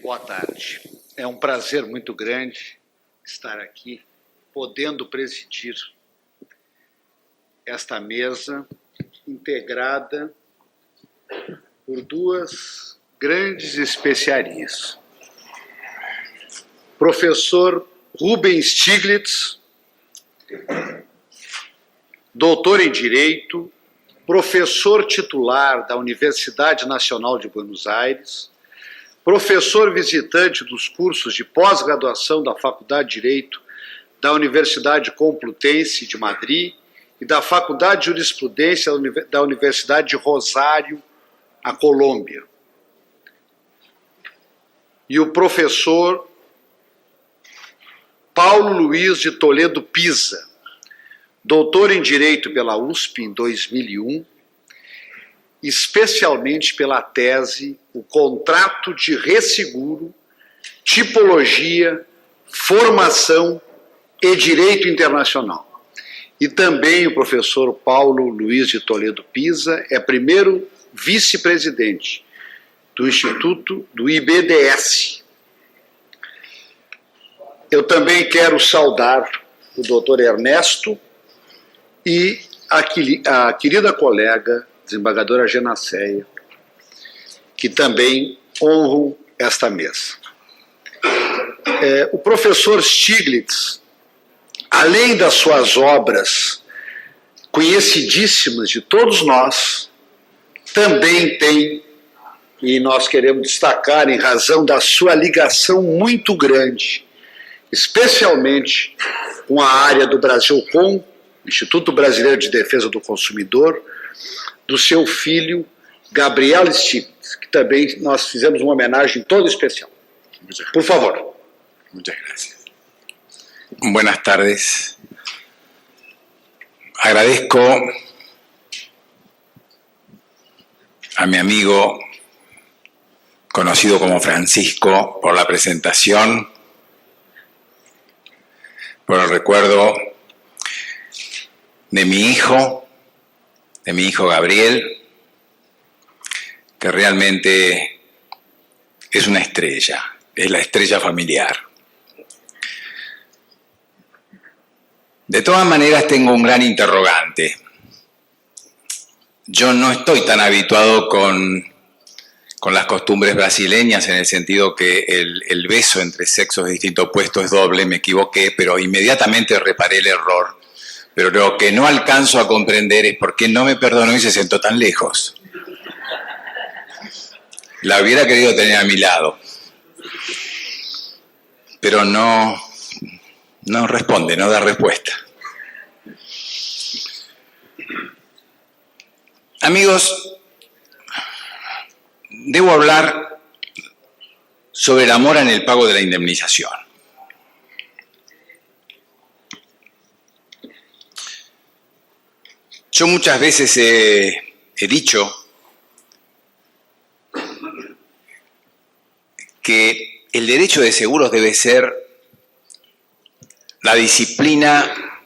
Boa tarde. É um prazer muito grande estar aqui, podendo presidir esta mesa integrada por duas grandes especiarias. Professor Rubens Stiglitz, doutor em Direito, professor titular da Universidade Nacional de Buenos Aires, professor visitante dos cursos de pós-graduação da Faculdade de Direito da Universidade Complutense de Madrid e da Faculdade de Jurisprudência da Universidade de Rosário, a Colômbia. E o professor Paulo Luiz de Toledo Pisa, doutor em Direito pela USP em 2001, especialmente pela tese O Contrato de Resseguro, Tipologia, Formação e Direito Internacional. E também o professor Paulo Luiz de Toledo Pisa é primeiro vice-presidente do Instituto do IBDS. Eu também quero saudar o doutor Ernesto e a querida colega, desembargadora Genaceia, que também honram esta mesa. O professor Stiglitz, além das suas obras conhecidíssimas de todos nós, também tem, e nós queremos destacar em razão da sua ligação muito grande, especialmente com a área do Brasilcom, Instituto Brasileiro de Defesa do Consumidor, do seu filho Gabriel Stiglitz, que também nós fizemos uma homenagem toda especial. Por favor. Muchas gracias. Buenas tardes. Agradezco a mi amigo, conocido como Francisco, por la presentación, por el recuerdo de mi hijo Gabriel, que realmente es una estrella, es la estrella familiar. De todas maneras, tengo un gran interrogante. Yo no estoy tan habituado con las costumbres brasileñas, en el sentido que el beso entre sexos de distinto opuesto es doble. Me equivoqué, pero inmediatamente reparé el error. Pero lo que no alcanzo a comprender es por qué no me perdonó y se sentó tan lejos. La hubiera querido tener a mi lado, pero no responde, no da respuesta. Amigos, debo hablar sobre la mora en el pago de la indemnización. Yo muchas veces he dicho que el derecho de seguros debe ser la disciplina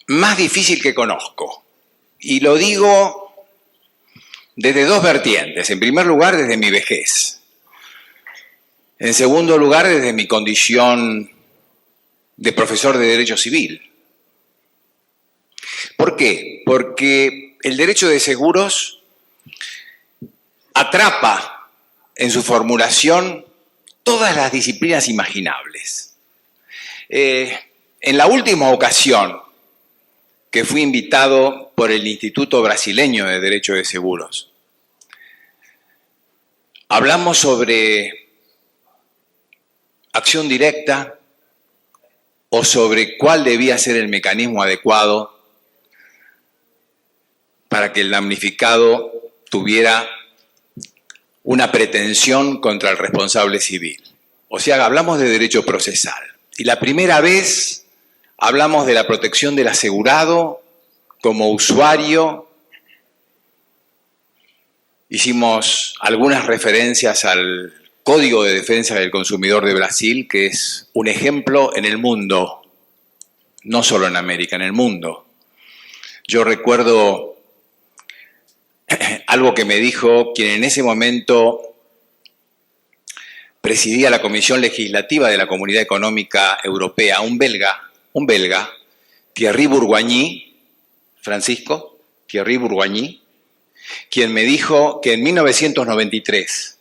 más difícil que conozco. Y lo digo desde dos vertientes. En primer lugar, desde mi vejez. En segundo lugar, desde mi condición de profesor de Derecho Civil. ¿Por qué? Porque el derecho de seguros atrapa en su formulación todas las disciplinas imaginables. En la última ocasión que fui invitado por el Instituto Brasileño de Derecho de Seguros, hablamos sobre acción directa o sobre cuál debía ser el mecanismo adecuado para que el damnificado tuviera una pretensión contra el responsable civil. O sea, hablamos de derecho procesal. Y la primera vez hablamos de la protección del asegurado como usuario. Hicimos algunas referencias al Código de Defensa del Consumidor de Brasil, que es un ejemplo en el mundo, no solo en América, en el mundo. Yo recuerdo algo que me dijo quien en ese momento presidía la Comisión Legislativa de la Comunidad Económica Europea, un belga, Thierry Bourgoigny, Francisco, Thierry Bourgoigny, quien me dijo que en 1993,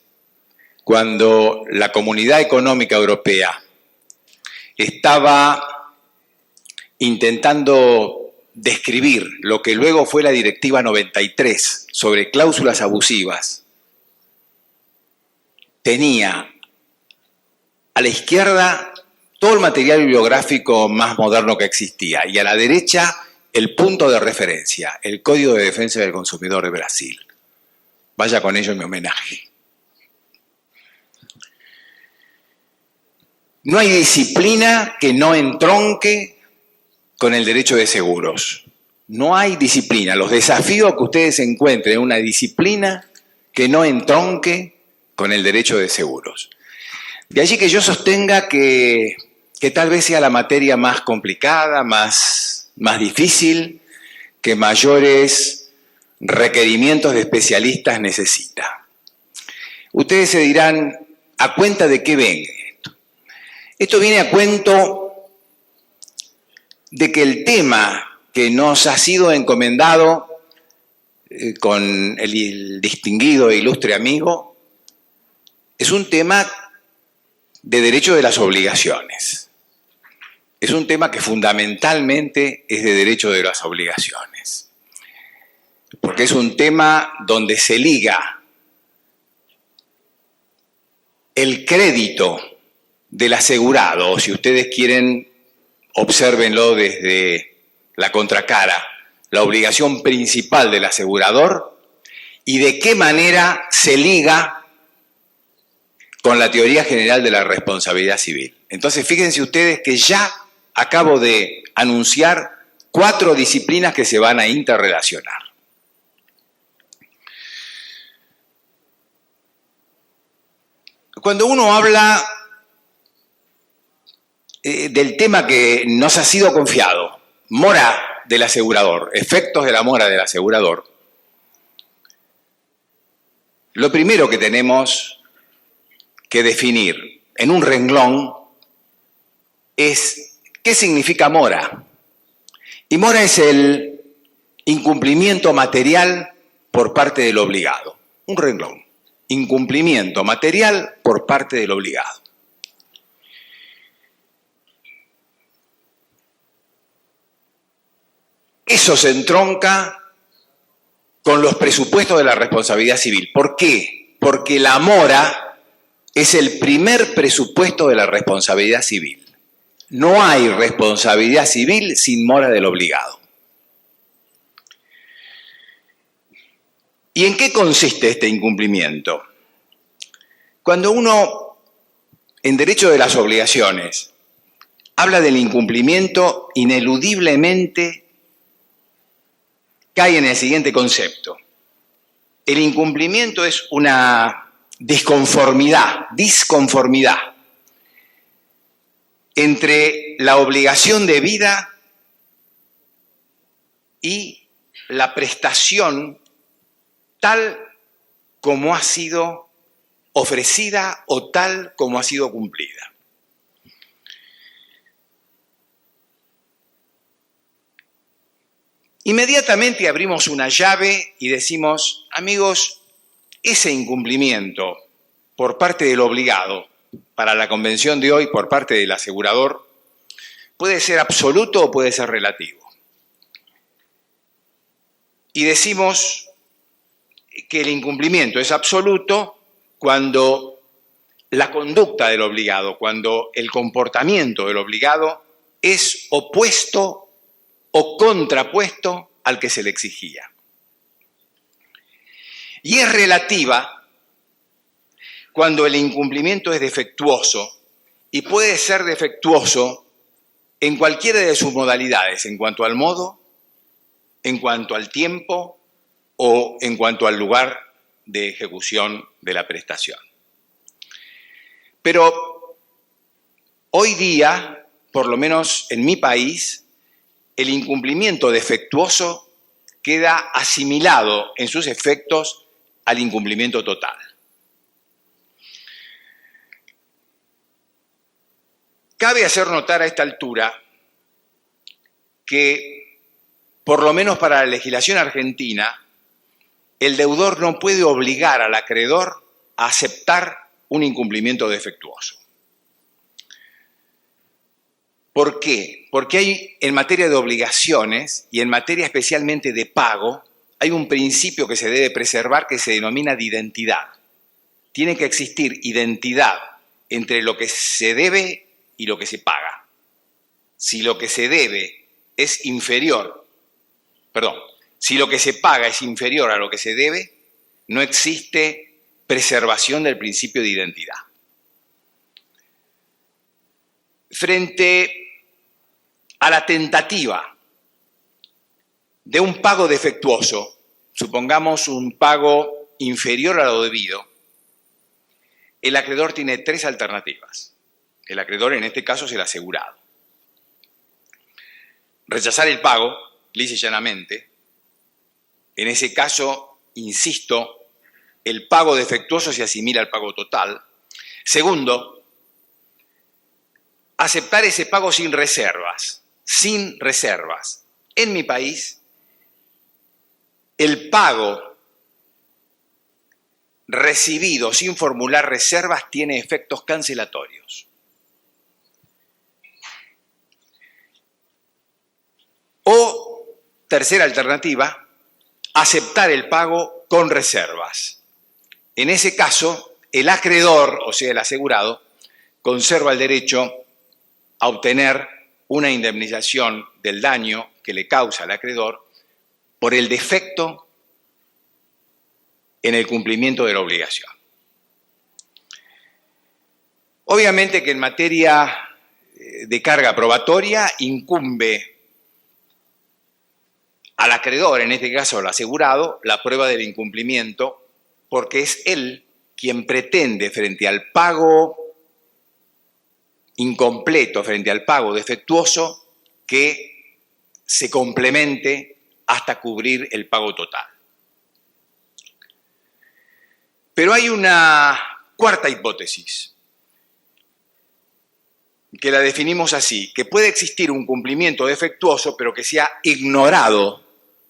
cuando la Comunidad Económica Europea estaba intentando describir lo que luego fue la Directiva 93 sobre cláusulas abusivas, tenía a la izquierda todo el material bibliográfico más moderno que existía y a la derecha el punto de referencia, el Código de Defensa del Consumidor de Brasil. Vaya con ello mi homenaje. No hay disciplina que no entronque con el derecho de seguros. No hay disciplina. Los desafíos que ustedes encuentren en una disciplina que no entronque con el derecho de seguros. De allí que yo sostenga que tal vez sea la materia más complicada, más difícil, que mayores requerimientos de especialistas necesita. Ustedes se dirán, ¿a cuenta de qué viene esto? Esto viene a cuento de que el tema que nos ha sido encomendado con el distinguido e ilustre amigo es un tema de derecho de las obligaciones. Es un tema que fundamentalmente es de derecho de las obligaciones. Porque es un tema donde se liga el crédito del asegurado, o si ustedes quieren, obsérvenlo desde la contracara, la obligación principal del asegurador, y de qué manera se liga con la teoría general de la responsabilidad civil. Entonces, fíjense ustedes que ya acabo de anunciar 4 disciplinas que se van a interrelacionar. Cuando uno habla del tema que nos ha sido confiado, mora del asegurador, efectos de la mora del asegurador, lo primero que tenemos que definir en un renglón es qué significa mora. Y mora es el incumplimiento material por parte del obligado. Un renglón. Incumplimiento material por parte del obligado. Eso se entronca con los presupuestos de la responsabilidad civil. ¿Por qué? Porque la mora es el primer presupuesto de la responsabilidad civil. No hay responsabilidad civil sin mora del obligado. ¿Y en qué consiste este incumplimiento? Cuando uno, en derecho de las obligaciones, habla del incumplimiento, ineludiblemente cae en el siguiente concepto. El incumplimiento es una disconformidad entre la obligación debida y la prestación tal como ha sido ofrecida o tal como ha sido cumplida. Inmediatamente abrimos una llave y decimos, amigos, ese incumplimiento por parte del obligado, para la convención de hoy, por parte del asegurador, puede ser absoluto o puede ser relativo. Y decimos que el incumplimiento es absoluto cuando la conducta del obligado, cuando el comportamiento del obligado es opuesto o contrapuesto al que se le exigía. Y es relativa cuando el incumplimiento es defectuoso, y puede ser defectuoso en cualquiera de sus modalidades, en cuanto al modo, en cuanto al tiempo o en cuanto al lugar de ejecución de la prestación. Pero hoy día, por lo menos en mi país, el incumplimiento defectuoso queda asimilado en sus efectos al incumplimiento total. Cabe hacer notar a esta altura que, por lo menos para la legislación argentina, el deudor no puede obligar al acreedor a aceptar un incumplimiento defectuoso. ¿Por qué? Porque hay, en materia de obligaciones y en materia especialmente de pago, hay un principio que se debe preservar que se denomina de identidad. Tiene que existir identidad entre lo que se debe y lo que se paga. Si lo que se debe es inferior, si lo que se paga es inferior a lo que se debe, no existe preservación del principio de identidad. Frente a la tentativa de un pago defectuoso, supongamos un pago inferior a lo debido, el acreedor tiene tres alternativas. El acreedor, en este caso, es el asegurado. Rechazar el pago, lisa y llanamente. En ese caso, insisto, el pago defectuoso se asimila al pago total. Segundo, aceptar ese pago sin reservas. Sin reservas. En mi país, el pago recibido sin formular reservas tiene efectos cancelatorios. O, tercera alternativa, aceptar el pago con reservas. En ese caso, el acreedor, o sea, el asegurado, conserva el derecho a obtener una indemnización del daño que le causa al acreedor por el defecto en el cumplimiento de la obligación. Obviamente que en materia de carga probatoria incumbe al acreedor, en este caso al asegurado, la prueba del incumplimiento, porque es él quien pretende, frente al pago incompleto, frente al pago defectuoso, que se complemente hasta cubrir el pago total. Pero hay una cuarta hipótesis, que la definimos así, que puede existir un cumplimiento defectuoso, pero que sea ignorado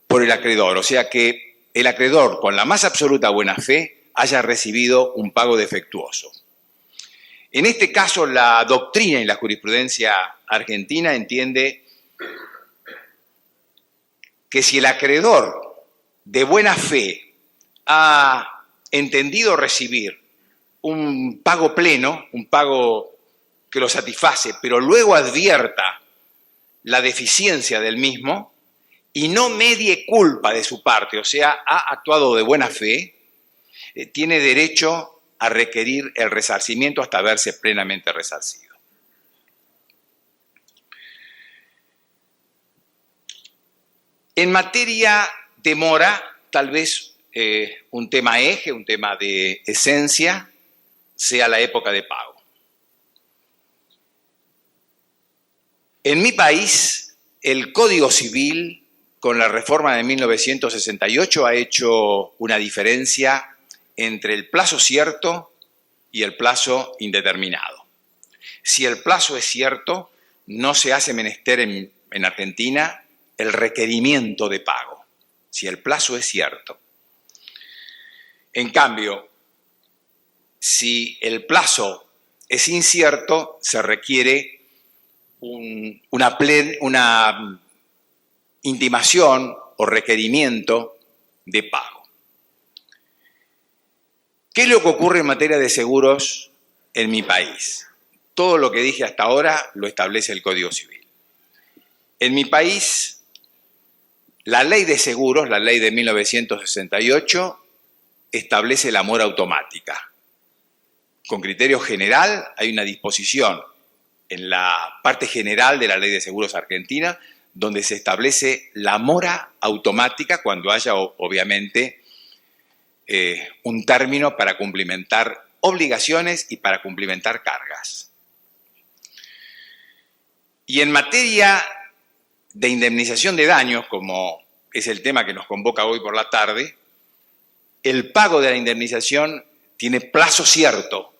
por el acreedor, o sea que el acreedor, con la más absoluta buena fe, haya recibido un pago defectuoso. En este caso, la doctrina y la jurisprudencia argentina entiende que si el acreedor de buena fe ha entendido recibir un pago pleno, un pago que lo satisface, pero luego advierta la deficiencia del mismo y no medie culpa de su parte, o sea, ha actuado de buena fe, tiene derecho a requerir el resarcimiento hasta verse plenamente resarcido. En materia de mora, tal vez un tema eje, un tema de esencia, sea la época de pago. En mi país, el Código Civil, con la reforma de 1968, ha hecho una diferencia entre el plazo cierto y el plazo indeterminado. Si el plazo es cierto, no se hace menester en Argentina el requerimiento de pago, si el plazo es cierto. En cambio, si el plazo es incierto, se requiere una intimación o requerimiento de pago. ¿Qué es lo que ocurre en materia de seguros en mi país? Todo lo que dije hasta ahora lo establece el Código Civil. En mi país, la ley de seguros, la ley de 1968, establece la mora automática. Con criterio general, hay una disposición en la parte general de la Ley de Seguros Argentina, donde se establece la mora automática cuando haya, obviamente, un término para cumplimentar obligaciones y para cumplimentar cargas. Y en materia de indemnización de daños, como es el tema que nos convoca hoy por la tarde, el pago de la indemnización tiene plazo cierto,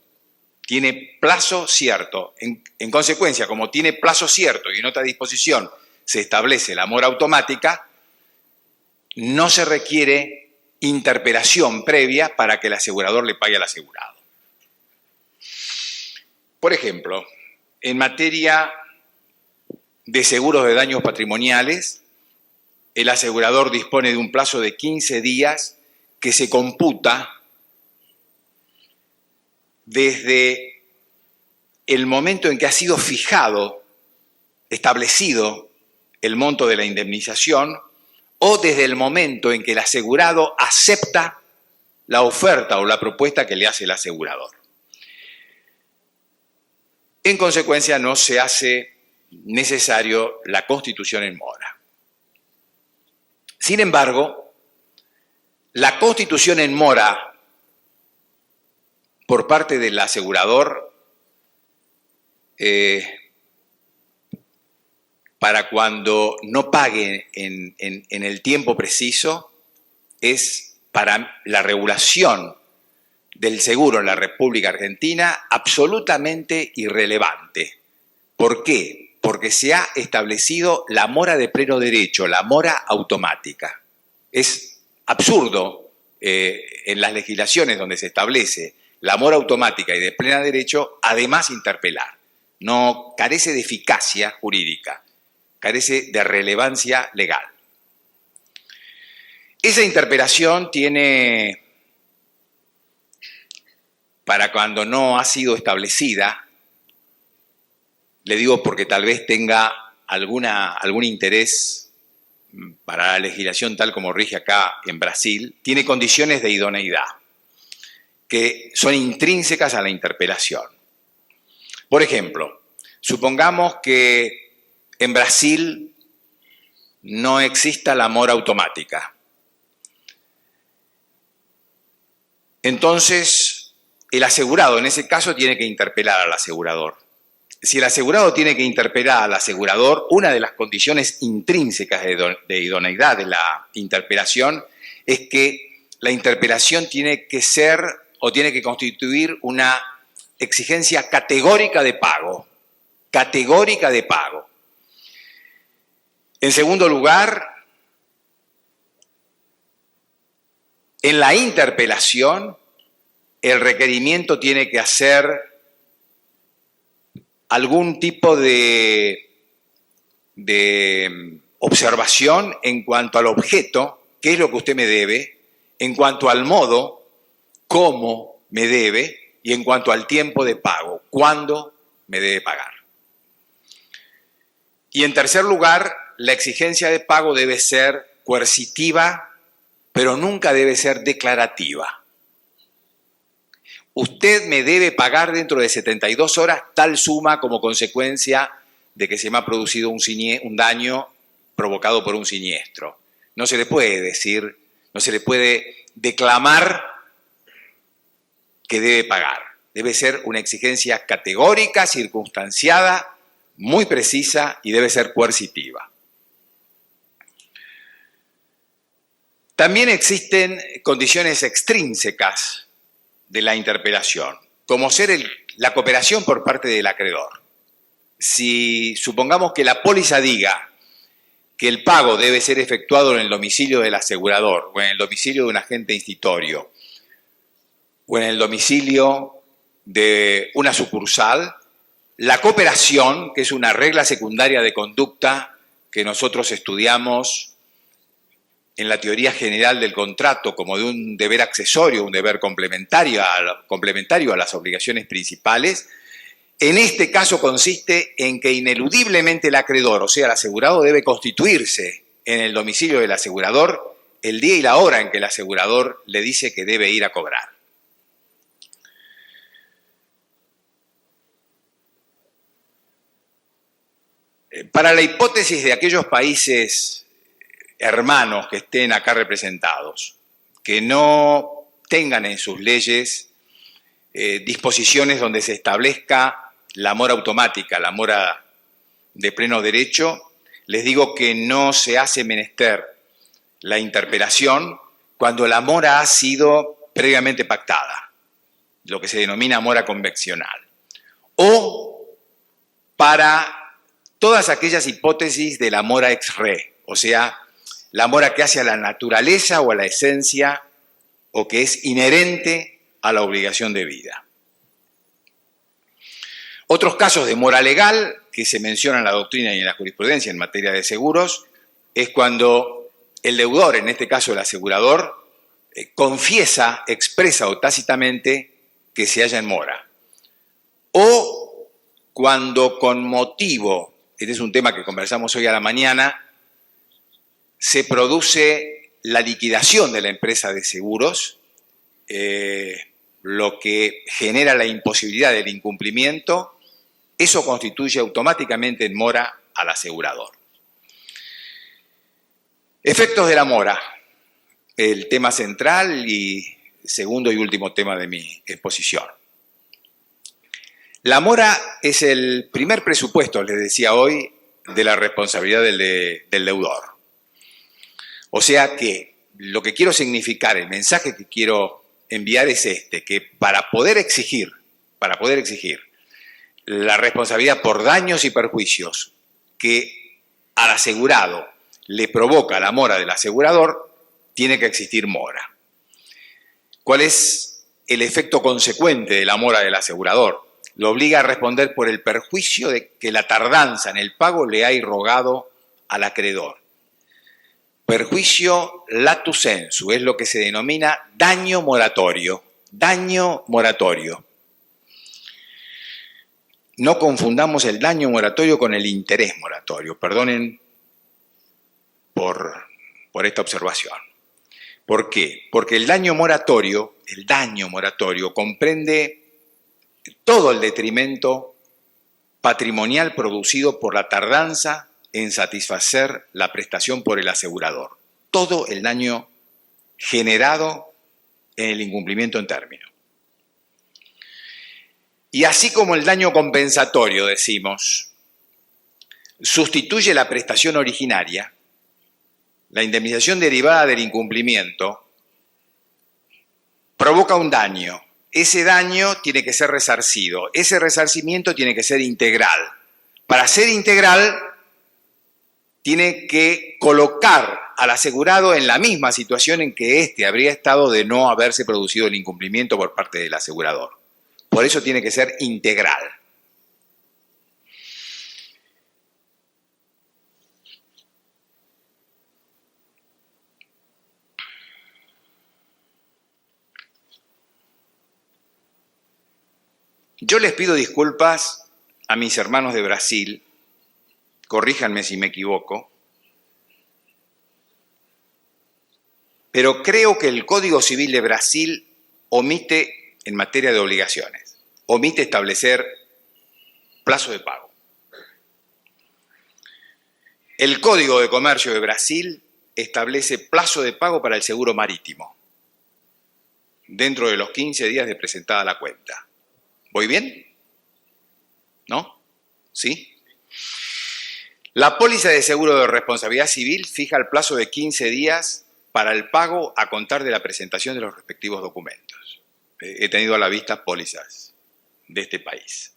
tiene plazo cierto. En consecuencia, como tiene plazo cierto y en otra disposición se establece la mora automática, no se requiere interpelación previa para que el asegurador le pague al asegurado. Por ejemplo, en materia de seguros de daños patrimoniales, el asegurador dispone de un plazo de 15 días que se computa desde el momento en que ha sido fijado, establecido el monto de la indemnización, o desde el momento en que el asegurado acepta la oferta o la propuesta que le hace el asegurador. En consecuencia, no se hace necesario la constitución en mora. Sin embargo, la constitución en mora por parte del asegurador para cuando no pague en el tiempo preciso es para la regulación del seguro en la República Argentina absolutamente irrelevante. ¿Por qué? Porque se ha establecido la mora de pleno derecho, la mora automática. Es absurdo en las legislaciones donde se establece la mora automática y de pleno derecho, además interpelar. No carece de eficacia jurídica, carece de relevancia legal. Esa interpelación tiene, para cuando no ha sido establecida, le digo porque tal vez tenga algún interés para la legislación tal como rige acá en Brasil, tiene condiciones de idoneidad que son intrínsecas a la interpelación. Por ejemplo, supongamos que en Brasil no exista la mora automática. Entonces, el asegurado en ese caso tiene que interpelar al asegurador. Si el asegurado tiene que interpelar al asegurador, una de las condiciones intrínsecas de idoneidad de la interpelación es que la interpelación tiene que ser o tiene que constituir una exigencia categórica de pago. Categórica de pago. En segundo lugar, en la interpelación, el requerimiento tiene que hacer algún tipo de observación en cuanto al objeto, qué es lo que usted me debe, en cuanto al modo, cómo me debe, y en cuanto al tiempo de pago, cuándo me debe pagar. Y en tercer lugar, la exigencia de pago debe ser coercitiva, pero nunca debe ser declarativa. Usted me debe pagar dentro de 72 horas tal suma como consecuencia de que se me ha producido un daño provocado por un siniestro. No se le puede decir, no se le puede declamar que debe pagar. Debe ser una exigencia categórica, circunstanciada, muy precisa y debe ser coercitiva. También existen condiciones extrínsecas de la interpelación, como ser la cooperación por parte del acreedor. Si supongamos que la póliza diga que el pago debe ser efectuado en el domicilio del asegurador, o en el domicilio de un agente institutorio, o en el domicilio de una sucursal, la cooperación, que es una regla secundaria de conducta que nosotros estudiamos en la teoría general del contrato como de un deber accesorio, un deber complementario a las obligaciones principales, en este caso consiste en que ineludiblemente el acreedor, o sea, el asegurado, debe constituirse en el domicilio del asegurador el día y la hora en que el asegurador le dice que debe ir a cobrar. Para la hipótesis de aquellos países hermanos que estén acá representados, que no tengan en sus leyes disposiciones donde se establezca la mora automática, la mora de pleno derecho, les digo que no se hace menester la interpelación cuando la mora ha sido previamente pactada. lo que se denomina mora convencional, o para todas aquellas hipótesis de la mora ex re, o sea, la mora que hace a la naturaleza o a la esencia, o que es inherente a la obligación de vida. Otros casos de mora legal que se mencionan en la doctrina y en la jurisprudencia en materia de seguros es cuando el deudor, en este caso el asegurador, confiesa, expresa o tácitamente que se halla en mora. O cuando con motivo, este es un tema que conversamos hoy a la mañana, se produce la liquidación de la empresa de seguros, lo que genera la imposibilidad del incumplimiento, eso constituye automáticamente en mora al asegurador. Efectos de la mora, el tema central y segundo y último tema de mi exposición. La mora es el primer presupuesto, les decía hoy, de la responsabilidad del deudor. O sea que lo que quiero significar, el mensaje que quiero enviar es este, que para poder exigir la responsabilidad por daños y perjuicios que al asegurado le provoca la mora del asegurador, tiene que existir mora. ¿Cuál es el efecto consecuente de la mora del asegurador? Lo obliga a responder por el perjuicio de que la tardanza en el pago le ha irrogado al acreedor. Perjuicio latu sensu, es lo que se denomina daño moratorio. Daño moratorio. No confundamos el daño moratorio con el interés moratorio. Perdonen por esta observación. ¿Por qué? Porque el daño moratorio comprende todo el detrimento patrimonial producido por la tardanza en satisfacer la prestación por el asegurador. Todo el daño generado en el incumplimiento en término. Y así como el daño compensatorio, decimos, sustituye la prestación originaria, la indemnización derivada del incumplimiento provoca un daño. Ese daño tiene que ser resarcido. Ese resarcimiento tiene que ser integral. Para ser integral, tiene que colocar al asegurado en la misma situación en que éste habría estado de no haberse producido el incumplimiento por parte del asegurador. Por eso tiene que ser integral. Yo les pido disculpas a mis hermanos de Brasil, corríjanme si me equivoco, pero creo que el Código Civil de Brasil omite, en materia de obligaciones, omite establecer plazo de pago. El Código de Comercio de Brasil establece plazo de pago para el seguro marítimo, dentro de los 15 días de presentada la cuenta. ¿Voy bien? ¿No? ¿Sí? La póliza de seguro de responsabilidad civil fija el plazo de 15 días para el pago a contar de la presentación de los respectivos documentos. He tenido a la vista pólizas de este país.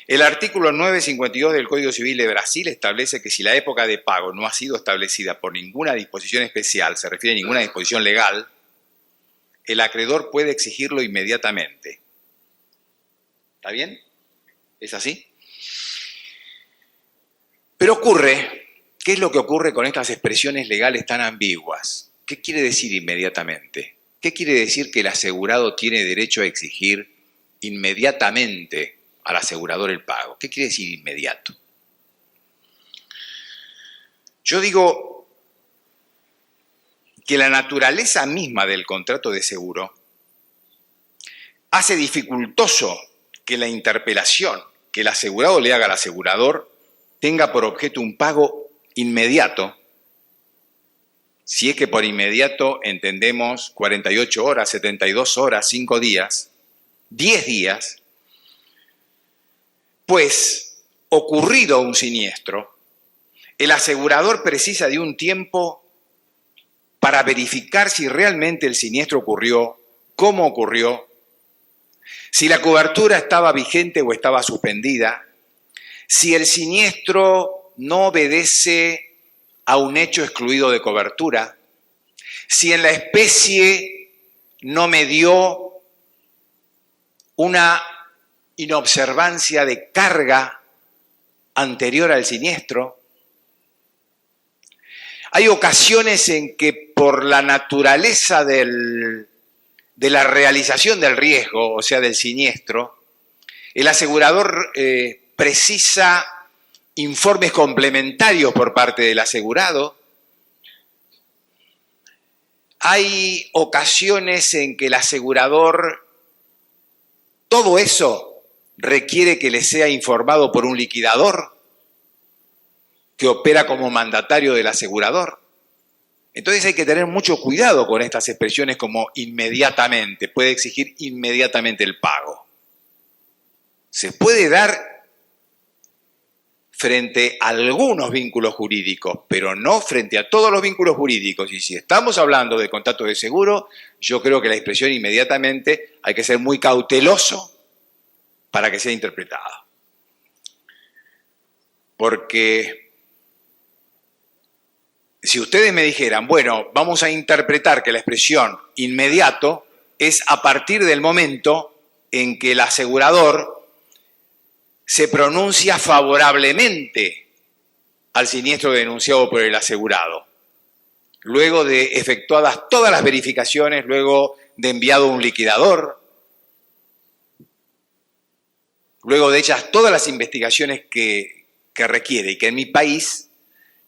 El artículo 952 del Código Civil de Brasil establece que si la época de pago no ha sido establecida por ninguna disposición especial, se refiere a ninguna disposición legal, el acreedor puede exigirlo inmediatamente. ¿Está bien? ¿Es así? Pero ¿qué es lo que ocurre con estas expresiones legales tan ambiguas? ¿Qué quiere decir inmediatamente? ¿Qué quiere decir que el asegurado tiene derecho a exigir inmediatamente al asegurador el pago? ¿Qué quiere decir inmediato? Yo digo que la naturaleza misma del contrato de seguro hace dificultoso que la interpelación que el asegurado le haga al asegurador tenga por objeto un pago inmediato, si es que por inmediato entendemos 48 horas, 72 horas, 5 días, 10 días, pues ocurrido un siniestro, el asegurador precisa de un tiempo para verificar si realmente el siniestro ocurrió, cómo ocurrió si la cobertura estaba vigente o estaba suspendida, si el siniestro no obedece a un hecho excluido de cobertura, si en la especie no me dio una inobservancia de carga anterior al siniestro. Hay ocasiones en que por la naturaleza de la realización del riesgo, o sea, del siniestro, el asegurador precisa informes complementarios por parte del asegurado. Hay ocasiones en que el asegurador, todo eso requiere que le sea informado por un liquidador que opera como mandatario del asegurador. Entonces hay que tener mucho cuidado con estas expresiones como inmediatamente, puede exigir inmediatamente el pago. Se puede dar frente a algunos vínculos jurídicos, pero no frente a todos los vínculos jurídicos. Y si estamos hablando de contratos de seguro, yo creo que la expresión inmediatamente hay que ser muy cauteloso para que sea interpretada. Porque si ustedes me dijeran, bueno, vamos a interpretar que la expresión inmediato es a partir del momento en que el asegurador se pronuncia favorablemente al siniestro denunciado por el asegurado, luego de efectuadas todas las verificaciones, luego de enviado un liquidador, luego de hechas todas las investigaciones que requiere y que en mi país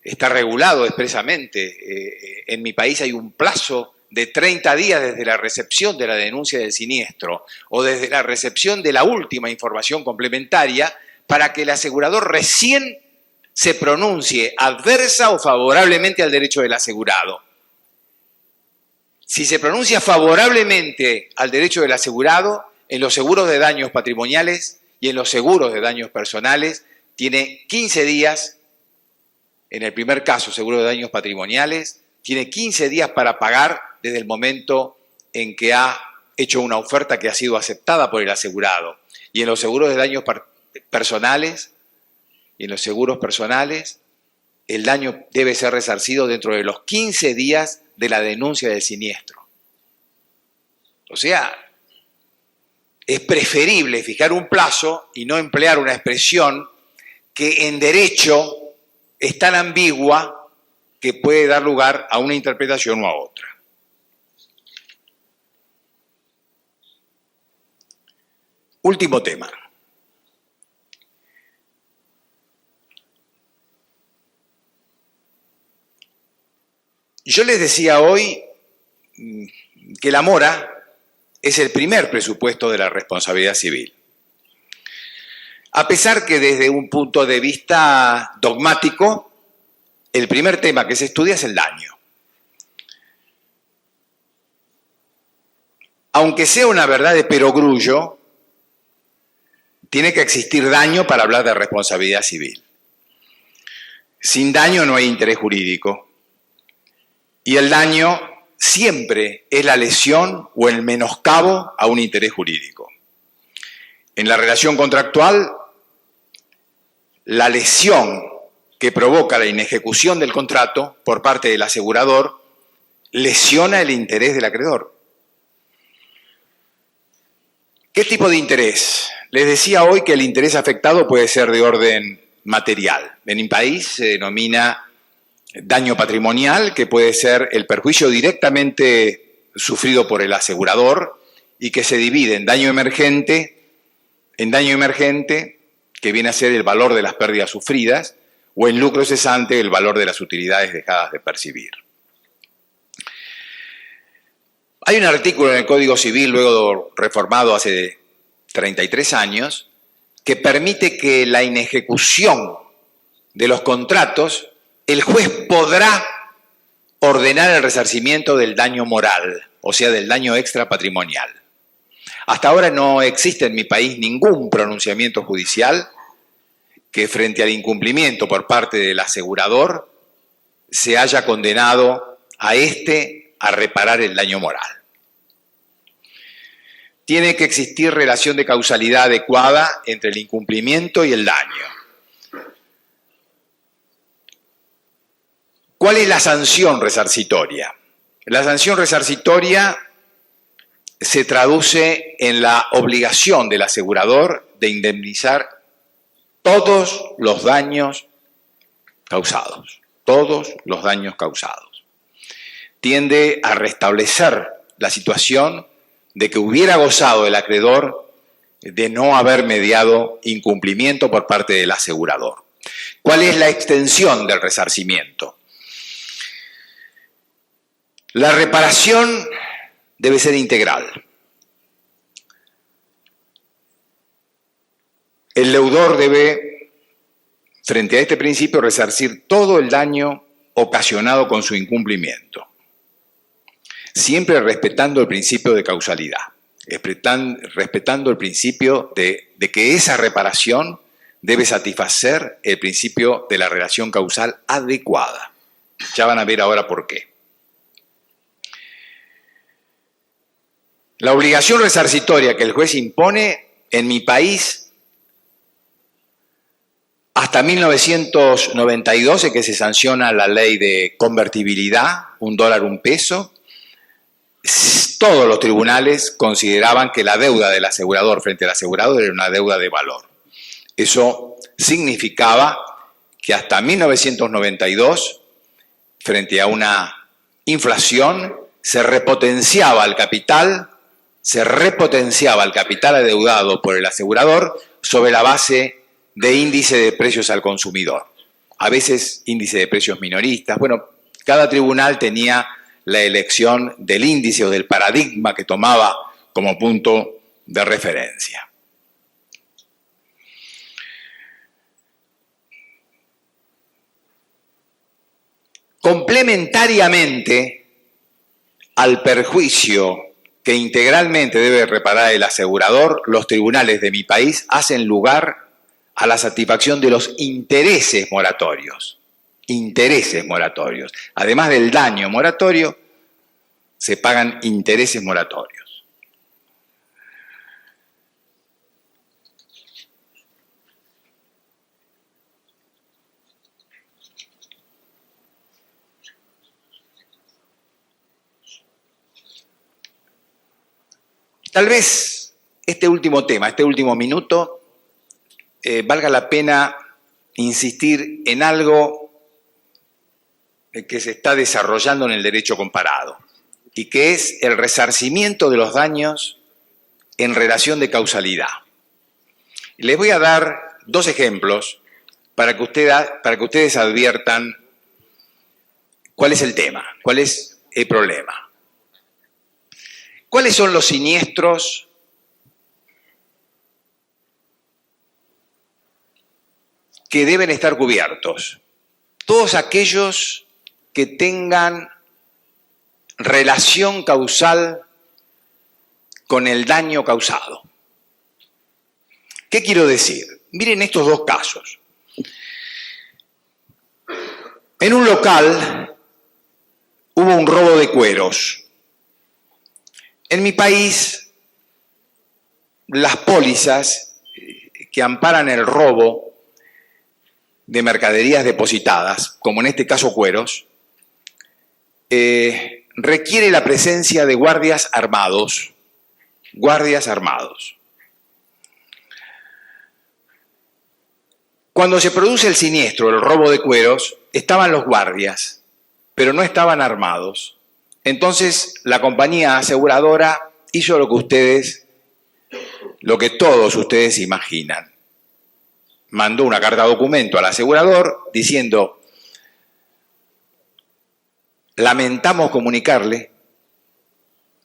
está regulado expresamente. En mi país hay un plazo de 30 días desde la recepción de la denuncia del siniestro o desde la recepción de la última información complementaria para que el asegurador recién se pronuncie adversa o favorablemente al derecho del asegurado. Si se pronuncia favorablemente al derecho del asegurado, en los seguros de daños patrimoniales y en los seguros de daños personales, tiene 15 días, en el primer caso, seguro de daños patrimoniales, tiene 15 días para pagar desde el momento en que ha hecho una oferta que ha sido aceptada por el asegurado. Y en los seguros de daños personales, y en los seguros personales, el daño debe ser resarcido dentro de los 15 días de la denuncia del siniestro. O sea, es preferible fijar un plazo y no emplear una expresión que en derecho es tan ambigua que puede dar lugar a una interpretación o a otra. Último tema. Yo les decía hoy que la mora es el primer presupuesto de la responsabilidad civil. A pesar que desde un punto de vista dogmático, el primer tema que se estudia es el daño. Aunque sea una verdad de perogrullo, tiene que existir daño para hablar de responsabilidad civil. Sin daño no hay interés jurídico. Y el daño siempre es la lesión o el menoscabo a un interés jurídico. En la relación contractual, la lesión que provoca la inejecución del contrato por parte del asegurador lesiona el interés del acreedor. ¿Qué tipo de interés? Les decía hoy que el interés afectado puede ser de orden material. En mi país se denomina daño patrimonial, que puede ser el perjuicio directamente sufrido por el asegurador y que se divide en daño emergente, que viene a ser el valor de las pérdidas sufridas, o en lucro cesante, el valor de las utilidades dejadas de percibir. Hay un artículo en el Código Civil, luego reformado hace 33 años, que permite que la inejecución de los contratos, el juez podrá ordenar el resarcimiento del daño moral, o sea, del daño extrapatrimonial. Hasta ahora no existe en mi país ningún pronunciamiento judicial que frente al incumplimiento por parte del asegurador se haya condenado a éste a reparar el daño moral. tiene que existir relación de causalidad adecuada entre el incumplimiento y el daño. ¿Cuál es la sanción resarcitoria? La sanción resarcitoria se traduce en la obligación del asegurador de indemnizar todos los daños causados. Todos los daños causados. Tiende a restablecer la situación de que hubiera gozado el acreedor de no haber mediado incumplimiento por parte del asegurador. ¿Cuál es la extensión del resarcimiento? La reparación debe ser integral. El deudor debe, frente a este principio, resarcir todo el daño ocasionado con su incumplimiento, siempre respetando el principio de causalidad, respetando el principio de que esa reparación debe satisfacer el principio de la relación causal adecuada. Ya van a ver ahora por qué. La obligación resarcitoria que el juez impone en mi país hasta 1992 es que se sanciona la ley de convertibilidad, $1, $1. Todos los tribunales consideraban que la deuda del asegurador frente al asegurador era una deuda de valor. Eso significaba que hasta 1992, frente a una inflación, se repotenciaba el capital adeudado por el asegurador sobre la base de índice de precios al consumidor. A veces índice de precios minoristas. Bueno, cada tribunal tenía la elección del índice o del paradigma que tomaba como punto de referencia. Complementariamente al perjuicio que integralmente debe reparar el asegurador, los tribunales de mi país hacen lugar a la satisfacción de los intereses moratorios. Intereses moratorios. Además del daño moratorio, se pagan intereses moratorios. Tal vez este último tema, este último minuto, valga la pena insistir en algo que se está desarrollando en el derecho comparado y que es el resarcimiento de los daños en relación de causalidad. Les voy a dar dos ejemplos para que ustedes adviertan cuál es el tema, cuál es el problema. ¿Cuáles son los siniestros que deben estar cubiertos? Todos aquellos que tengan relación causal con el daño causado. ¿Qué quiero decir? Miren estos dos casos. En un local hubo un robo de cueros. En mi país, las pólizas que amparan el robo de mercaderías depositadas, como en este caso cueros, requiere la presencia de guardias armados. Guardias armados. Cuando se produce el siniestro, el robo de cueros, estaban los guardias, pero no estaban armados. Entonces, la compañía aseguradora hizo lo que todos ustedes imaginan. Mandó una carta documento al asegurador diciendo: lamentamos comunicarle,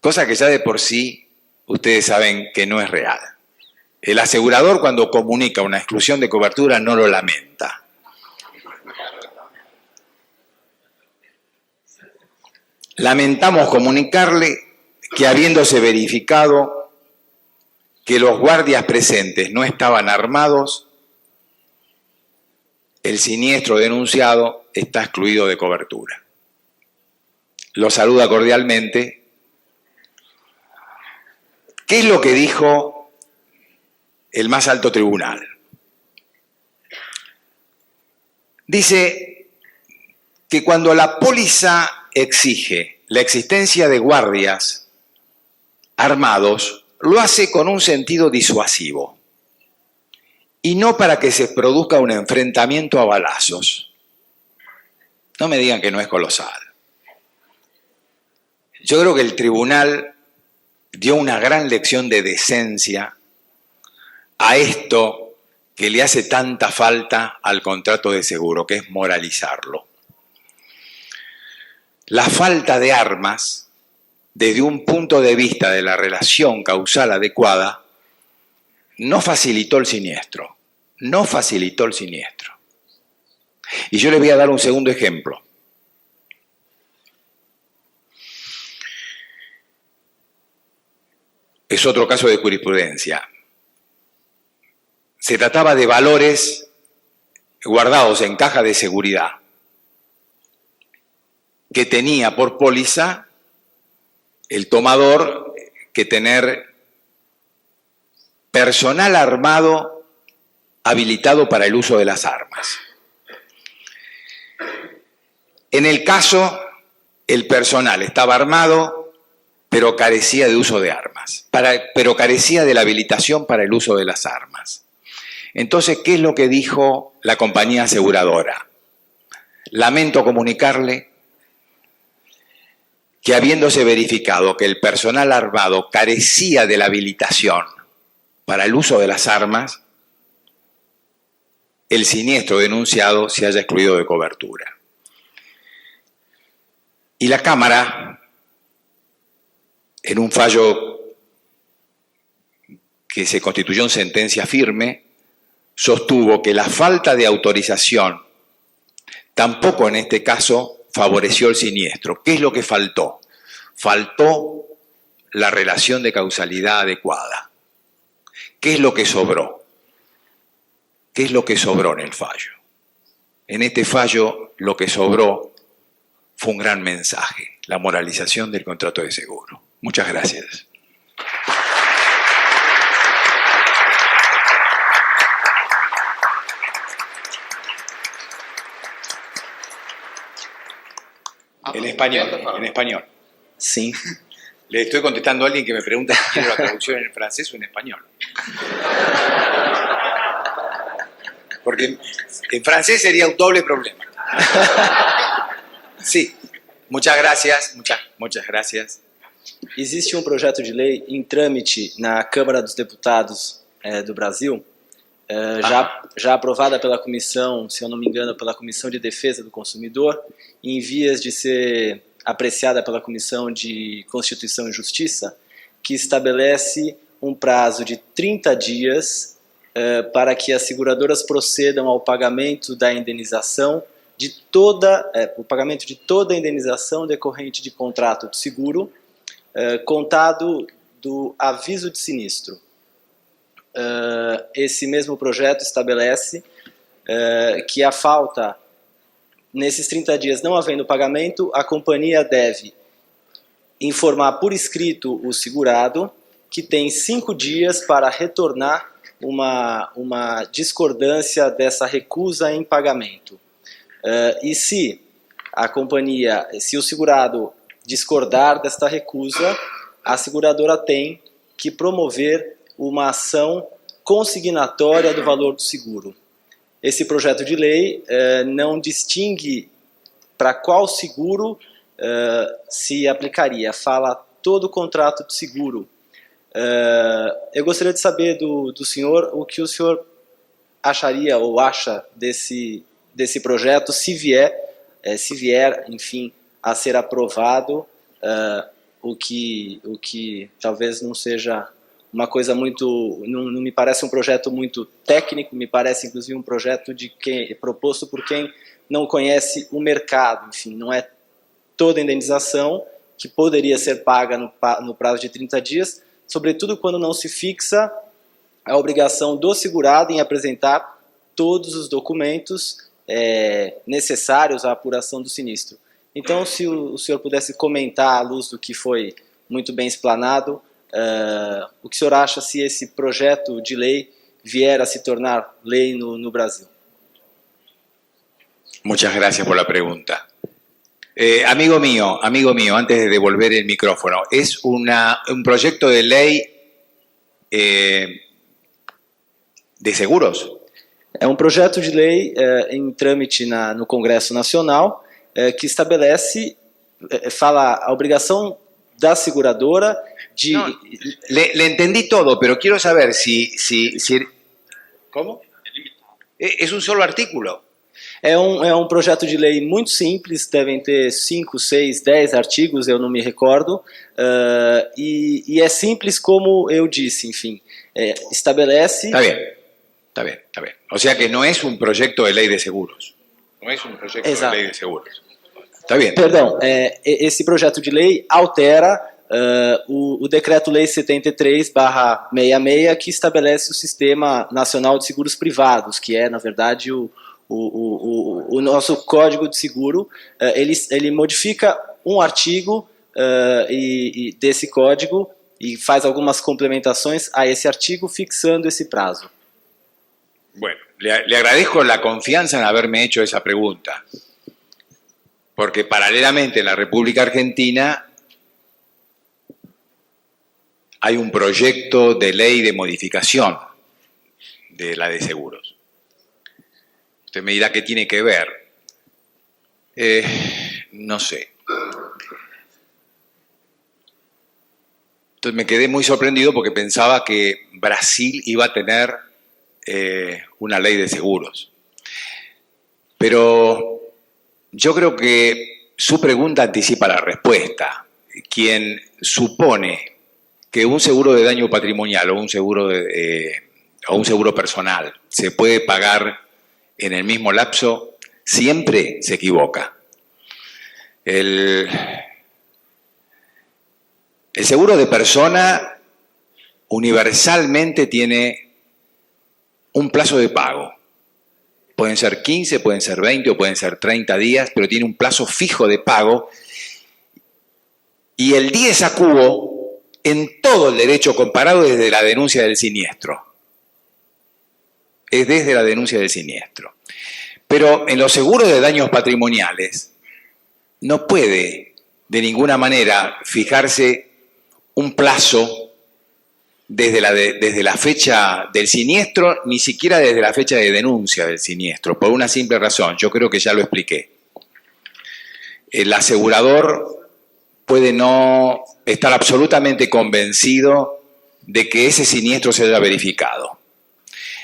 cosa que ya de por sí ustedes saben que no es real. El asegurador, cuando comunica una exclusión de cobertura, no lo lamenta. Lamentamos comunicarle que, habiéndose verificado que los guardias presentes no estaban armados, el siniestro denunciado está excluido de cobertura. Lo saluda cordialmente ¿Qué es lo que dijo el más alto tribunal? Dice que cuando la póliza exige la existencia de guardias armados, lo hace con un sentido disuasivo y no para que se produzca un enfrentamiento a balazos. No me digan que no es colosal. Yo creo que el tribunal dio una gran lección de decencia a esto que le hace tanta falta al contrato de seguro, que es moralizarlo. La falta de armas, desde un punto de vista de la relación causal adecuada, no facilitó el siniestro. No facilitó el siniestro. Y yo les voy a dar un segundo ejemplo. Es otro caso de jurisprudencia. Se trataba de valores guardados en caja de seguridad que tenía por póliza el tomador que tener personal armado habilitado para el uso de las armas. En el caso, el personal estaba armado, pero carecía de uso de armas, pero carecía de la habilitación para el uso de las armas. Entonces, ¿qué es lo que dijo la compañía aseguradora? Lamento comunicarle que habiéndose verificado que el personal armado carecía de la habilitación para el uso de las armas, el siniestro denunciado se haya excluido de cobertura. Y la Cámara, en un fallo que se constituyó en sentencia firme, sostuvo que la falta de autorización tampoco en este caso favoreció el siniestro. ¿Qué es lo que faltó? Faltó la relación de causalidad adecuada. ¿Qué es lo que sobró? ¿Qué es lo que sobró en el fallo? En este fallo lo que sobró fue un gran mensaje, la moralización del contrato de seguro. Muchas gracias. En español. Sim. Le estoy contestando a alguien que me pregunta si quiero la traducción en francés o en español. Porque en francés sería un doble problema. Sí, muchas gracias, muchas gracias. Existe projeto de lei em trâmite na Câmara dos Deputados do Brasil, já aprovada pela comissão, se eu não me engano, pela Comissão de Defesa do Consumidor, em vias de ser apreciada pela Comissão de Constituição e Justiça, que estabelece um prazo de 30 dias para que as seguradoras procedam ao pagamento da indenização o pagamento de toda a indenização decorrente de contrato de seguro, contado do aviso de sinistro. Esse mesmo projeto estabelece que a falta, nesses 30 dias não havendo pagamento, a companhia deve informar por escrito o segurado que tem 5 dias para retornar uma discordância dessa recusa em pagamento. E se o segurado discordar desta recusa, a seguradora tem que promover uma ação consignatória do valor do seguro. Esse projeto de lei não distingue para qual seguro se aplicaria, fala todo o contrato de seguro. Eu gostaria de saber do senhor o que o senhor acharia ou acha desse projeto, se vier, enfim, a ser aprovado, o que talvez não seja uma coisa muito, não me parece um projeto muito técnico, me parece inclusive um projeto proposto por quem não conhece o mercado, enfim, não é toda a indenização que poderia ser paga no prazo de 30 dias, sobretudo quando não se fixa a obrigação do segurado em apresentar todos os documentos necessários à apuração do sinistro. Então, se o senhor pudesse comentar à luz do que foi muito bem explanado, o que o senhor acha se esse projeto de lei vier a se tornar lei no Brasil? Muchas gracias por la pregunta. Amigo mío, antes de devolver el micrófono, es un proyecto de ley de seguros. É um projeto de lei em trâmite no Congresso Nacional que estabelece, fala a obrigação da seguradora de... No, le entendí todo, pero quiero saber si ¿cómo? Es un solo artículo. É um projeto de lei muito simples, devem ter 5, 6, 10 artigos, eu não me recordo, e é simples como eu disse, enfim, estabelece... Está bien. O sea que no es un proyecto de ley de seguros. No es un proyecto Exato. de ley de seguros. Está bien. Perdão, esse projeto de lei altera o Decreto-Lei 73/66, que estabelece o Sistema Nacional de Seguros Privados, que é, na verdade, o nosso Código de Seguro. Ele modifica um artigo e desse código e faz algumas complementações a esse artigo, fixando esse prazo. Bueno, le agradezco la confianza en haberme hecho esa pregunta, porque paralelamente en la República Argentina hay un proyecto de ley de modificación de la de seguros. Usted me dirá qué tiene que ver. No sé. Entonces me quedé muy sorprendido porque pensaba que Brasil iba a tener una ley de seguros. Pero yo creo que su pregunta anticipa la respuesta. Quien supone que un seguro de daño patrimonial o un seguro personal se puede pagar en el mismo lapso, siempre se equivoca. El seguro de persona universalmente tiene un plazo de pago. Pueden ser 15, pueden ser 20 o pueden ser 30 días, pero tiene un plazo fijo de pago. Y el dies a quo en todo el derecho comparado desde la denuncia del siniestro. Es desde la denuncia del siniestro. Pero en los seguros de daños patrimoniales no puede de ninguna manera fijarse un plazo desde la fecha del siniestro, ni siquiera desde la fecha de denuncia del siniestro, por una simple razón, yo creo que ya lo expliqué. El asegurador puede no estar absolutamente convencido de que ese siniestro se haya verificado.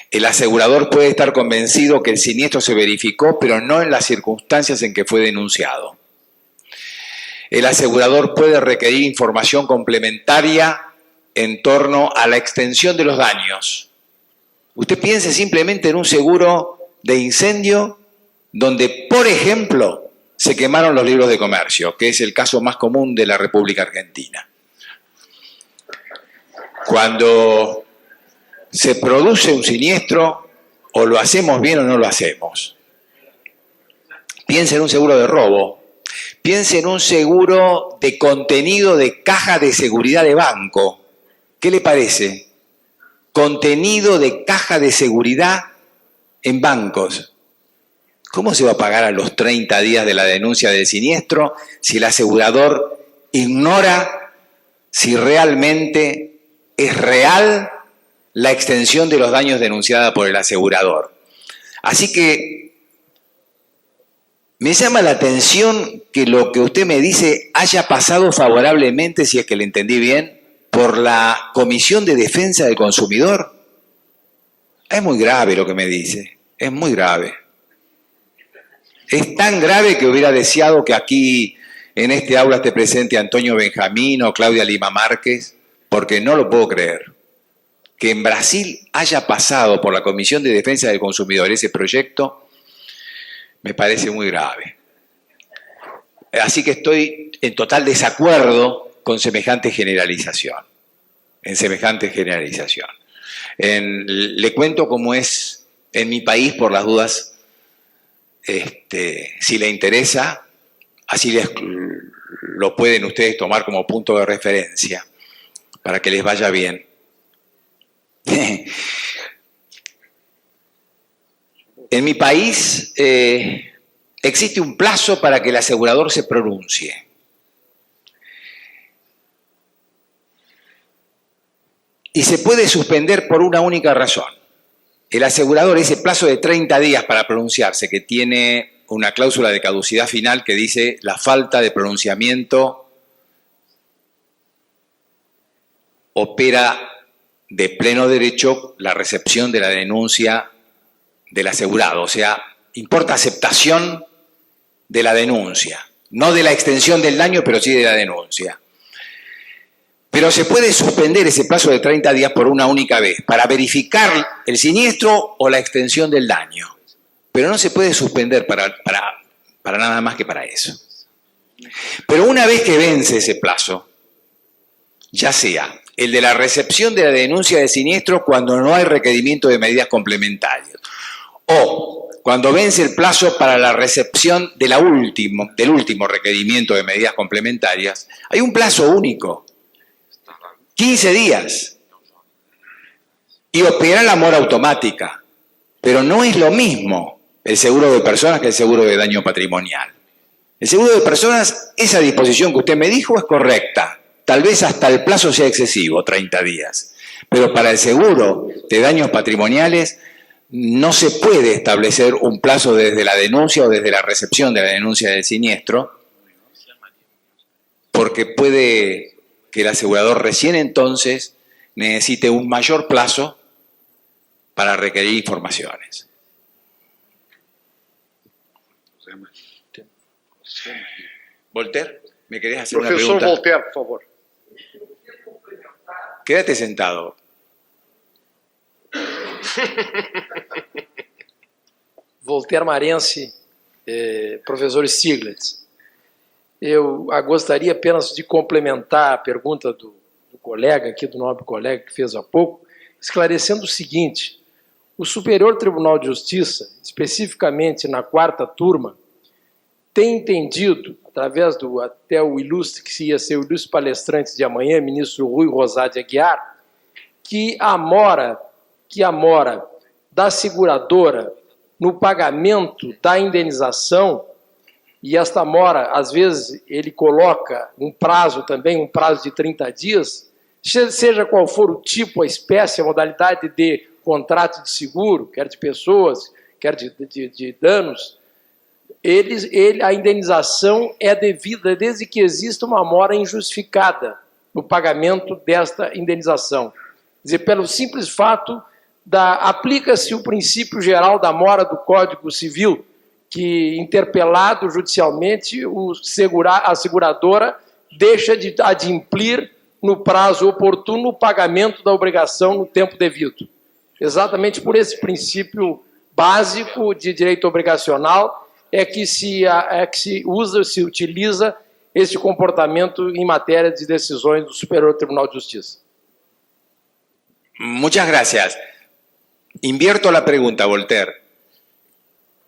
El asegurador puede estar convencido que el siniestro se verificó, pero no en las circunstancias en que fue denunciado. El asegurador puede requerir información complementaria en torno a la extensión de los daños. Usted piense simplemente en un seguro de incendio donde, por ejemplo, se quemaron los libros de comercio, que es el caso más común de la República Argentina. Cuando se produce un siniestro, o lo hacemos bien o no lo hacemos. Piense en un seguro de robo. Piense en un seguro de contenido de caja de seguridad de banco. ¿Qué le parece? Contenido de caja de seguridad en bancos. ¿Cómo se va a pagar a los 30 días de la denuncia del siniestro si el asegurador ignora si realmente es real la extensión de los daños denunciada por el asegurador? Así que me llama la atención que lo que usted me dice haya pasado favorablemente, si es que le entendí bien, por la Comisión de Defensa del Consumidor. Es muy grave lo que me dice, es muy grave. Es tan grave que hubiera deseado que aquí en este aula esté presente Antonio Benjamín o Claudia Lima Márquez, porque no lo puedo creer. Que en Brasil haya pasado por la Comisión de Defensa del Consumidor ese proyecto, me parece muy grave. Así que estoy en total desacuerdo con semejante generalización. Le cuento cómo es en mi país, por las dudas, si le interesa, así lo pueden ustedes tomar como punto de referencia. para que les vaya bien. En mi país existe un plazo para que el asegurador se pronuncie. Y se puede suspender por una única razón. El asegurador, ese plazo de 30 días para pronunciarse, que tiene una cláusula de caducidad final que dice la falta de pronunciamiento opera de pleno derecho la recepción de la denuncia del asegurado. O sea, importa aceptación de la denuncia, no de la extensión del daño, pero sí de la denuncia. Pero se puede suspender ese plazo de 30 días por una única vez, para verificar el siniestro o la extensión del daño. Pero no se puede suspender para nada más que para eso. Pero una vez que vence ese plazo, ya sea el de la recepción de la denuncia de siniestro cuando no hay requerimiento de medidas complementarias, o cuando vence el plazo para la recepción del último requerimiento de medidas complementarias, hay un plazo único, 15 días, y opera la mora automática. Pero no es lo mismo el seguro de personas que el seguro de daño patrimonial. El seguro de personas, esa disposición que usted me dijo es correcta. Tal vez hasta el plazo sea excesivo, 30 días. Pero para el seguro de daños patrimoniales no se puede establecer un plazo desde la denuncia o desde la recepción de la denuncia del siniestro, porque puede que el asegurador recién entonces necesite un mayor plazo para requerir informaciones. Voltaire, ¿me querés hacer una Professor pregunta? Voltaire, por favor. Quédate sentado. Voltaire Marense, professor Stiglitz. Eu gostaria apenas de complementar a pergunta do colega aqui, do nobre colega que fez há pouco, esclarecendo o seguinte: o Superior Tribunal de Justiça, especificamente na 4ª turma, tem entendido, através do até o ilustre, que ia ser o ilustre palestrante de amanhã, ministro Rui Rosado Aguiar, que a mora da seguradora no pagamento da indenização, e esta mora, às vezes, ele coloca um prazo também, um prazo de 30 dias, seja qual for o tipo, a espécie, a modalidade de contrato de seguro, quer de pessoas, quer de danos, a indenização é devida desde que exista uma mora injustificada no pagamento desta indenização. Quer dizer, pelo simples fato aplica-se o princípio geral da mora do Código Civil, que, interpelado judicialmente, a seguradora deixa de adimplir no prazo oportuno o pagamento da obrigação no tempo devido. Exatamente por esse princípio básico de direito obrigacional é que se utiliza esse comportamento em matéria de decisões do Superior Tribunal de Justiça. Muchas gracias. Invierto la pregunta, Voltaire.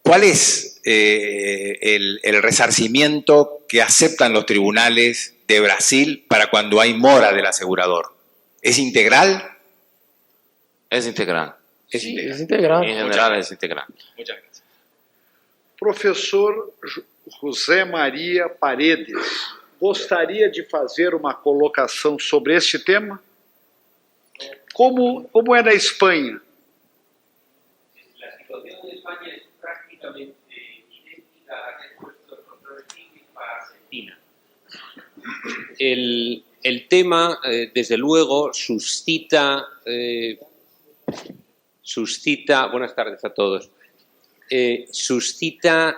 ¿Cuál es el resarcimiento que aceptan los tribunales de Brasil para cuando hay mora del asegurador? ¿Es integral? Es integral. Es Sí, integral. es integral. En general es integral. Muchas gracias. Professor José Maria Paredes, gostaria de fazer uma colocação sobre este tema? Como é na Espanha? La situación en España es prácticamente idéntica a la que ha puesto el profesor Stiglitz para Argentina. El tema, desde luego, suscita, buenas tardes a todos, suscita,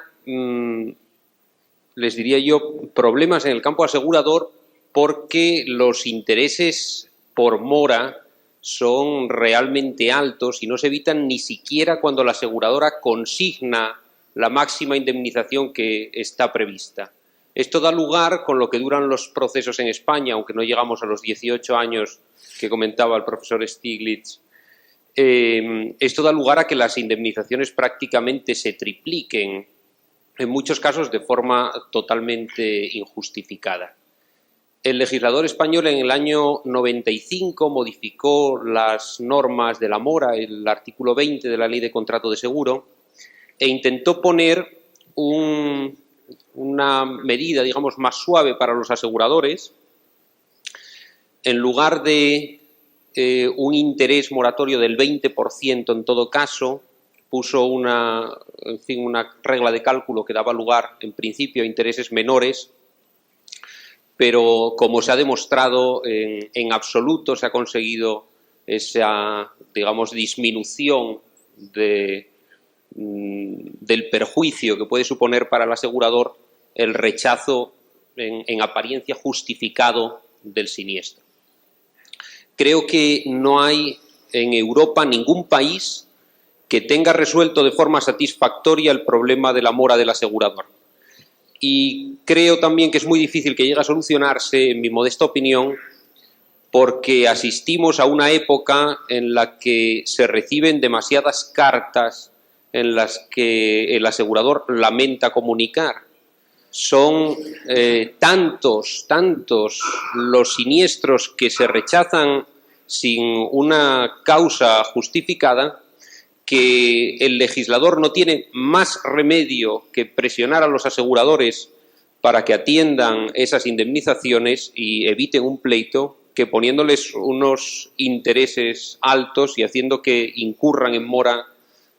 les diría yo, problemas en el campo asegurador porque los intereses por mora son realmente altos y no se evitan ni siquiera cuando la aseguradora consigna la máxima indemnización que está prevista. Esto da lugar, con lo que duran los procesos en España, aunque no llegamos a los 18 años que comentaba el profesor Stiglitz, esto da lugar a que las indemnizaciones prácticamente se tripliquen, en muchos casos de forma totalmente injustificada. El legislador español en el año 95 modificó las normas de la mora, el artículo 20 de la Ley de Contrato de Seguro, e intentó poner una medida, digamos, más suave para los aseguradores. En lugar de un interés moratorio del 20% en todo caso, puso una regla de cálculo que daba lugar, en principio, a intereses menores, pero como se ha demostrado, en absoluto se ha conseguido esa, digamos, disminución del perjuicio que puede suponer para el asegurador el rechazo en apariencia justificado del siniestro. Creo que no hay en Europa ningún país que tenga resuelto de forma satisfactoria el problema de la mora del asegurador. Y creo también que es muy difícil que llegue a solucionarse, en mi modesta opinión, porque asistimos a una época en la que se reciben demasiadas cartas en las que el asegurador lamenta comunicar. Son tantos los siniestros que se rechazan sin una causa justificada que el legislador no tiene más remedio que presionar a los aseguradores para que atiendan esas indemnizaciones y eviten un pleito, que poniéndoles unos intereses altos y haciendo que incurran en mora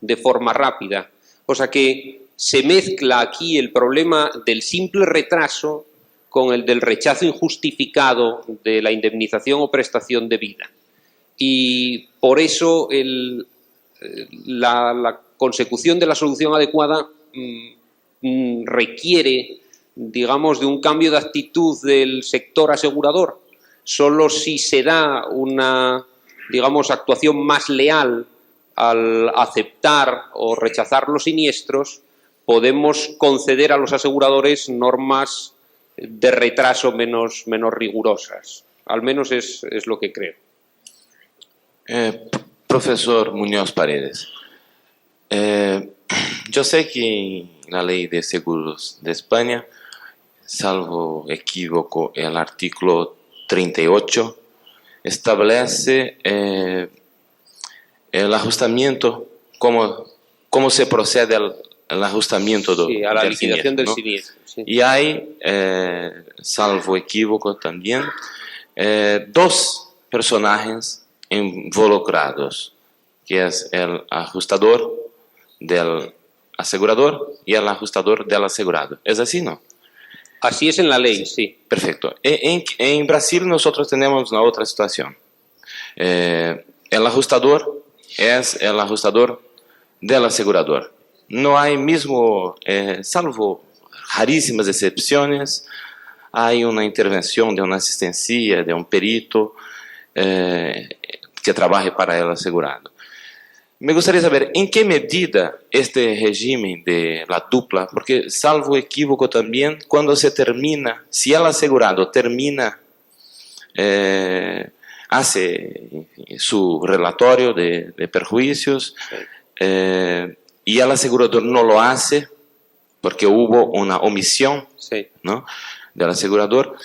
de forma rápida. O sea que se mezcla aquí el problema del simple retraso con el del rechazo injustificado de la indemnización o prestación debida. Y por eso la consecución de la solución adecuada requiere, digamos, de un cambio de actitud del sector asegurador. Solo si se da una, digamos, actuación más leal al aceptar o rechazar los siniestros, podemos conceder a los aseguradores normas de retraso menos rigurosas. Al menos es lo que creo. Profesor Muñoz Paredes, yo sé que la Ley de Seguros de España, salvo equívoco, el artículo 38 establece el ajustamiento, cómo se procede al ajustamiento a la del liquidación siniestro, del ¿no? siniestro. Sí. Y hay, salvo equívoco también, dos personajes involucrados, que es el ajustador del asegurador y el ajustador del asegurado. ¿Es así, no? Así es en la ley, sí. Perfecto. En Brasil nosotros tenemos una otra situación. El ajustador es el ajustador del asegurador. No hay mismo, salvo rarísimas excepciones, hay una intervención de una asistencia, de un perito que trabaje para el asegurado. Me gustaría saber en qué medida este régimen de la dupla, porque salvo equívoco también, cuando se termina, si el asegurado termina, hace su relatorio de perjuicios, y el asegurador no lo hace, porque hubo una omisión, Sí. ¿no?, del asegurador,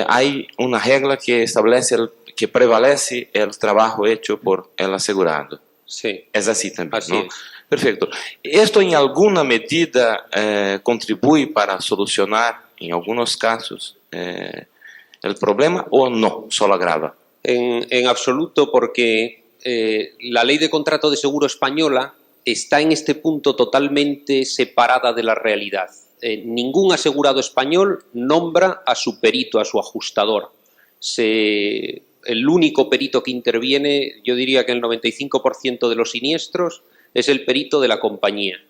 hay una regla que establece que prevalece el trabajo hecho por el asegurado. Sí. Es así también, Así ¿no? es. Perfecto. ¿Esto en alguna medida contribuye para solucionar, en algunos casos, el problema o no, solo agrava? En absoluto, porque la Ley de Contrato de Seguro española está en este punto totalmente separada de la realidad. Ningún asegurado español nombra a su perito, a su ajustador. El único perito que interviene, yo diría que el 95% de los siniestros, es el perito de la compañía.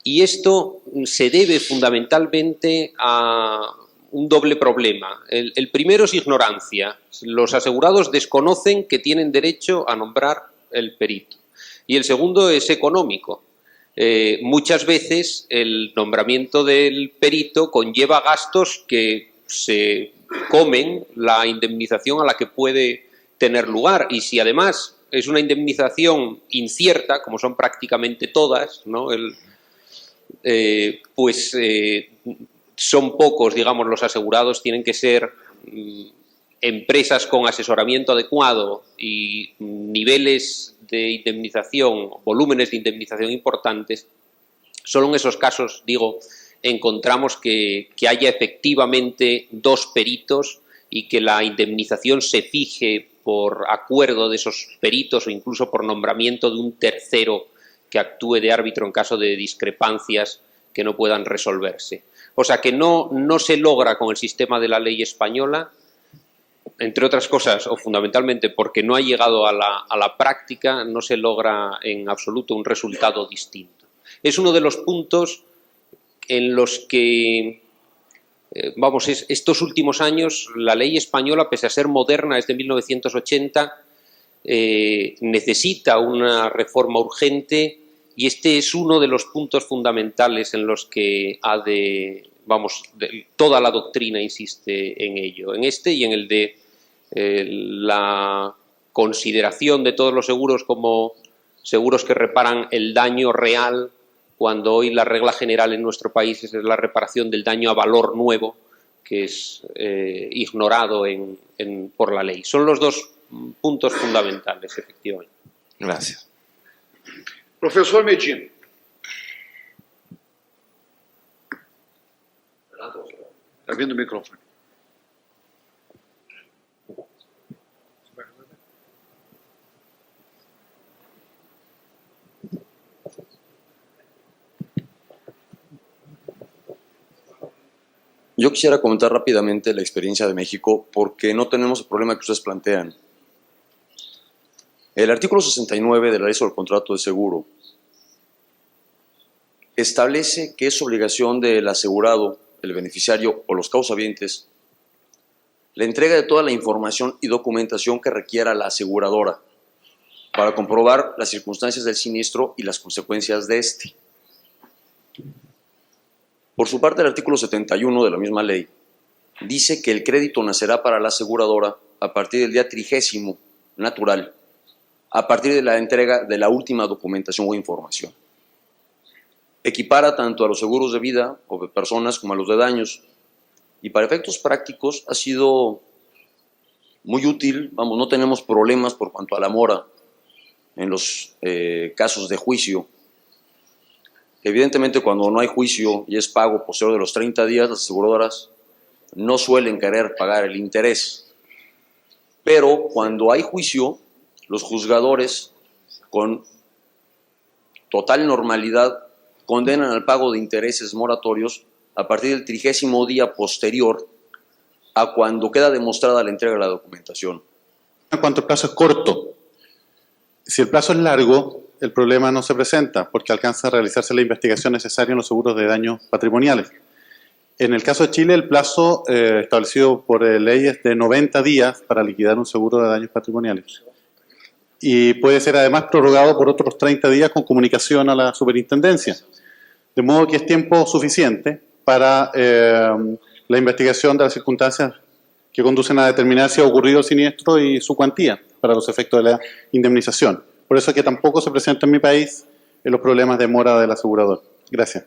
Y esto se debe fundamentalmente a un doble problema. El primero es ignorancia. Los asegurados desconocen que tienen derecho a nombrar el perito. Y el segundo es económico. Muchas veces el nombramiento del perito conlleva gastos que se comen la indemnización a la que puede tener lugar. Y si además es una indemnización incierta, como son prácticamente todas, ¿no?, son pocos, digamos, los asegurados, tienen que ser empresas con asesoramiento adecuado y niveles de indemnización, volúmenes de indemnización importantes, solo en esos casos, digo, encontramos que haya efectivamente dos peritos y que la indemnización se fije por acuerdo de esos peritos o incluso por nombramiento de un tercero que actúe de árbitro en caso de discrepancias que no puedan resolverse. O sea que no se logra con el sistema de la ley española, entre otras cosas, o fundamentalmente porque no ha llegado a la práctica, no se logra en absoluto un resultado distinto. Es uno de los puntos en los que, estos últimos años, la ley española, pese a ser moderna, es de 1980, necesita una reforma urgente y este es uno de los puntos fundamentales en los que toda la doctrina insiste en ello, en este y en el de la consideración de todos los seguros como seguros que reparan el daño real, cuando hoy la regla general en nuestro país es la reparación del daño a valor nuevo, que es ignorado por la ley. Son los dos puntos fundamentales, efectivamente. Gracias. Professor Medina. Está vindo o microfone. Yo quisiera comentar rápidamente la experiencia de México porque no tenemos el problema que ustedes plantean. El artículo 69 de la Ley sobre el Contrato de Seguro establece que es obligación del asegurado, el beneficiario o los causavientes la entrega de toda la información y documentación que requiera la aseguradora para comprobar las circunstancias del siniestro y las consecuencias de este. Por su parte, el artículo 71 de la misma ley dice que el crédito nacerá para la aseguradora a partir del día 30º natural, a partir de la entrega de la última documentación o información. Equipara tanto a los seguros de vida o de personas como a los de daños, y para efectos prácticos ha sido muy útil. No tenemos problemas por cuanto a la mora en los casos de juicio. Evidentemente, cuando no hay juicio y es pago posterior de los 30 días, las aseguradoras no suelen querer pagar el interés. Pero cuando hay juicio, los juzgadores, con total normalidad, condenan al pago de intereses moratorios a partir del 30º día posterior a cuando queda demostrada la entrega de la documentación. En cuanto el plazo es corto, si el plazo es largo, el problema no se presenta porque alcanza a realizarse la investigación necesaria en los seguros de daños patrimoniales. En el caso de Chile, el plazo establecido por ley es de 90 días para liquidar un seguro de daños patrimoniales. Y puede ser además prorrogado por otros 30 días con comunicación a la superintendencia. De modo que es tiempo suficiente para la investigación de las circunstancias que conducen a determinar si ha ocurrido el siniestro y su cuantía para los efectos de la indemnización. Por eso es que tampoco se presenta en mi país los problemas de mora del asegurador. Gracias.